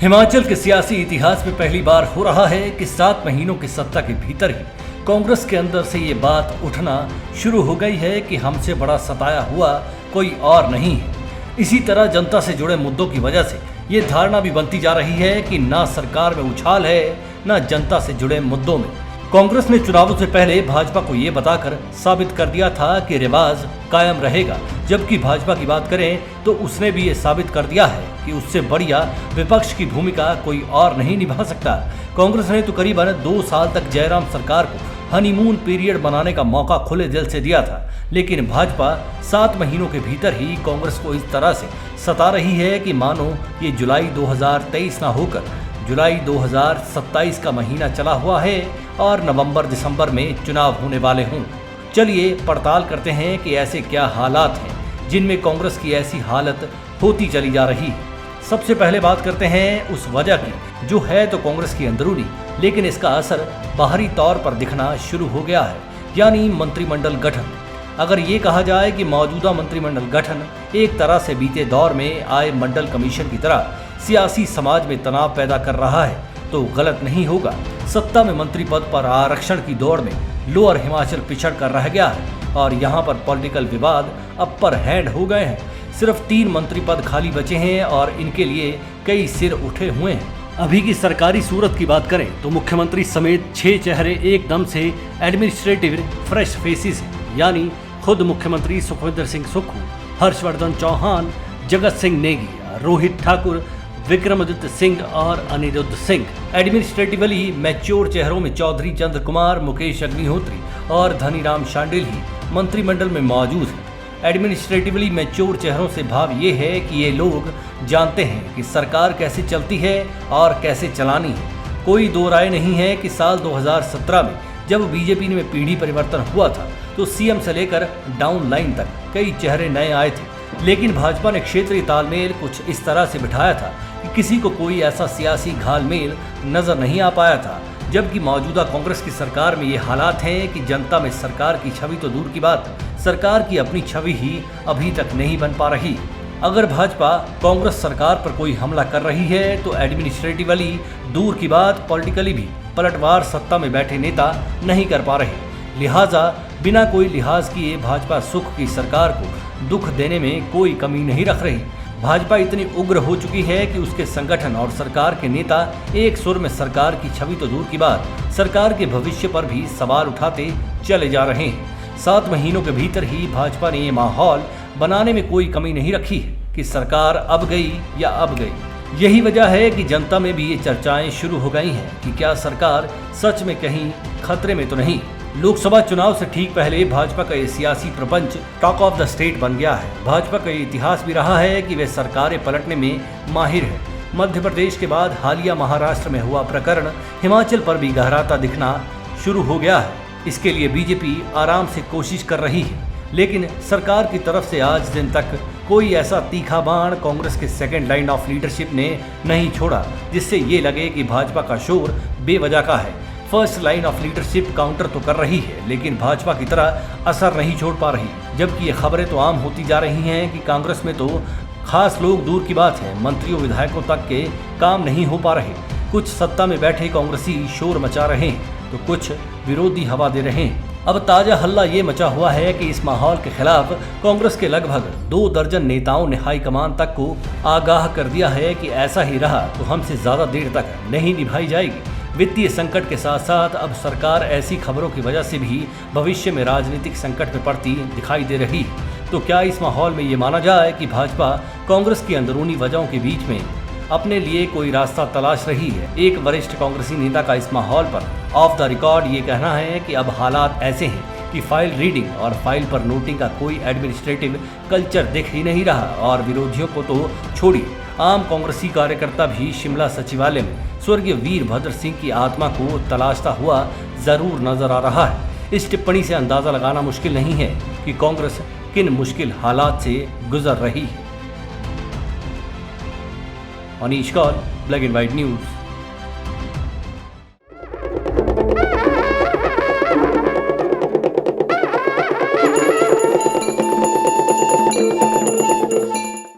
हिमाचल के सियासी इतिहास में पहली बार हो रहा है कि 7 महीनों की सत्ता के भीतर ही कांग्रेस के अंदर से ये बात उठना शुरू हो गई है कि हमसे बड़ा सताया हुआ कोई और नहीं है। इसी तरह जनता से जुड़े मुद्दों की वजह से ये धारणा भी बनती जा रही है कि ना सरकार में उछाल है, ना जनता से जुड़े मुद्दों में। कांग्रेस ने चुनावों से पहले भाजपा को ये बताकर साबित कर दिया था कि रिवाज कायम रहेगा, जबकि भाजपा की बात करें तो उसने भी ये साबित कर दिया है कि उससे बढ़िया विपक्ष की भूमिका कोई और नहीं निभा सकता। कांग्रेस ने तो करीबन 2 साल तक जयराम सरकार को हनीमून पीरियड बनाने का मौका खुले दिल से दिया था, लेकिन भाजपा 7 महीनों के भीतर ही कांग्रेस को इस तरह से सता रही है कि मानो ये जुलाई 2023 ना होकर जुलाई 2027 का महीना चला हुआ है और नवंबर दिसंबर में चुनाव होने वाले हों। चलिए पड़ताल करते हैं कि ऐसे क्या हालात हैं जिनमें कांग्रेस की ऐसी हालत होती चली जा रही है। सबसे पहले बात करते हैं उस वजह की जो है तो कांग्रेस की अंदरूनी, लेकिन इसका असर बाहरी तौर पर दिखना शुरू हो गया है, यानी मंत्रिमंडल गठन। अगर ये कहा जाए कि मौजूदा मंत्रिमंडल गठन एक तरह से बीते दौर में आए मंडल कमीशन की तरह सियासी समाज में तनाव पैदा कर रहा है तो गलत नहीं होगा। सत्ता में मंत्री पद पर आरक्षण की दौड़ में लोअर हिमाचल पिछड़ कर रह गया है और यहाँ पर पॉलिटिकल विवाद अपर हैंड हो गए हैं। सिर्फ 3 मंत्री पद खाली बचे हैं और इनके लिए कई सिर उठे हुए हैं। अभी की सरकारी सूरत की बात करें तो मुख्यमंत्री समेत 6 चेहरे एकदम से एडमिनिस्ट्रेटिव फ्रेश फेसिस हैं, यानी खुद मुख्यमंत्री सुखविंदर सिंह सुक्खू, हर्षवर्धन चौहान, जगत सिंह नेगी, रोहित ठाकुर, विक्रमादित्य सिंह और अनिरुद्ध सिंह। एडमिनिस्ट्रेटिवली मैच्योर चेहरों में चौधरी चंद्र कुमार, मुकेश अग्निहोत्री और धनीराम शांडिल ही मंत्रिमंडल में मौजूद हैं। एडमिनिस्ट्रेटिवली मैच्योर चेहरों से भाव ये है कि ये लोग जानते हैं कि सरकार कैसे चलती है और कैसे चलानी है। कोई दो राय नहीं है कि साल 2017 में जब बीजेपी में पीढ़ी परिवर्तन हुआ था तो सीएम से लेकर डाउन लाइन तक कई चेहरे नए आए थे, लेकिन भाजपा ने क्षेत्रीय तालमेल कुछ इस तरह से बिठाया था कि किसी को कोई ऐसा सियासी घालमेल नजर नहीं आ पाया था। जबकि मौजूदा कांग्रेस की सरकार में ये हालात हैं कि जनता में सरकार की छवि तो दूर की बात, सरकार की अपनी छवि ही अभी तक नहीं बन पा रही। अगर भाजपा कांग्रेस सरकार पर कोई हमला कर रही है तो एडमिनिस्ट्रेटिवली दूर की बात, पॉलिटिकली भी पलटवार सत्ता में बैठे नेता नहीं कर पा रहे। लिहाजा बिना कोई लिहाज किए भाजपा सुख की सरकार को दुख देने में कोई कमी नहीं रख रही। भाजपा इतनी उग्र हो चुकी है कि उसके संगठन और सरकार के नेता एक सुर में सरकार की छवि तो दूर की बात, सरकार के भविष्य पर भी सवाल उठाते चले जा रहे हैं। 7 महीनों के भीतर ही भाजपा ने ये माहौल बनाने में कोई कमी नहीं रखी है कि सरकार अब गई या अब गई। यही वजह है कि जनता में भी ये चर्चाएं शुरू हो गई हैं कि क्या सरकार सच में कहीं खतरे में तो नहीं। लोकसभा चुनाव से ठीक पहले भाजपा का ये सियासी प्रपंच टॉक ऑफ द स्टेट बन गया है। भाजपा का ये इतिहास भी रहा है कि वे सरकारें पलटने में माहिर है। मध्य प्रदेश के बाद हालिया महाराष्ट्र में हुआ प्रकरण हिमाचल पर भी गहराता दिखना शुरू हो गया है। इसके लिए बीजेपी आराम से कोशिश कर रही है, लेकिन सरकार की तरफ से आज दिन तक कोई ऐसा तीखा बाण कांग्रेस के सेकेंड लाइन ऑफ लीडरशिप ने नहीं छोड़ा जिससे ये लगे कि भाजपा का शोर बेवजह का है। First line of leadership counter तो कर रही है, लेकिन भाजपा की तरह असर नहीं छोड़ पा रही। जबकि ये खबरें तो आम होती जा रही हैं कि कांग्रेस में तो खास लोग दूर की बात है, मंत्रियों विधायकों तक के काम नहीं हो पा रहे। कुछ सत्ता में बैठे कांग्रेसी शोर मचा रहे हैं तो कुछ विरोधी हवा दे रहे हैं। अब ताजा हल्ला ये मचा हुआ है कि इस माहौल के खिलाफ कांग्रेस के लगभग 2 दर्जन नेताओं ने हाईकमान तक को आगाह कर दिया है कि ऐसा ही रहा तो हमसे ज्यादा देर तक नहीं निभाई जाएगी। वित्तीय संकट के साथ साथ अब सरकार ऐसी खबरों की वजह से भी भविष्य में राजनीतिक संकट में पड़ती दिखाई दे रही है। तो क्या इस माहौल में ये माना जाए कि भाजपा कांग्रेस की अंदरूनी वजहों के बीच में अपने लिए कोई रास्ता तलाश रही है? एक वरिष्ठ कांग्रेसी नेता का इस माहौल पर ऑफ द रिकॉर्ड ये कहना है कि अब हालात ऐसे हैं कि फाइल रीडिंग और फाइल पर नोटिंग का कोई एडमिनिस्ट्रेटिव कल्चर दिख ही नहीं रहा और विरोधियों को तो छोड़िए, आम कांग्रेसी कार्यकर्ता भी शिमला सचिवालय में स्वर्गीय वीरभद्र सिंह की आत्मा को तलाशता हुआ जरूर नजर आ रहा है। इस टिप्पणी से अंदाजा लगाना मुश्किल नहीं है कि कांग्रेस किन मुश्किल हालात से गुजर रही है। Anish Kaul, black and white news.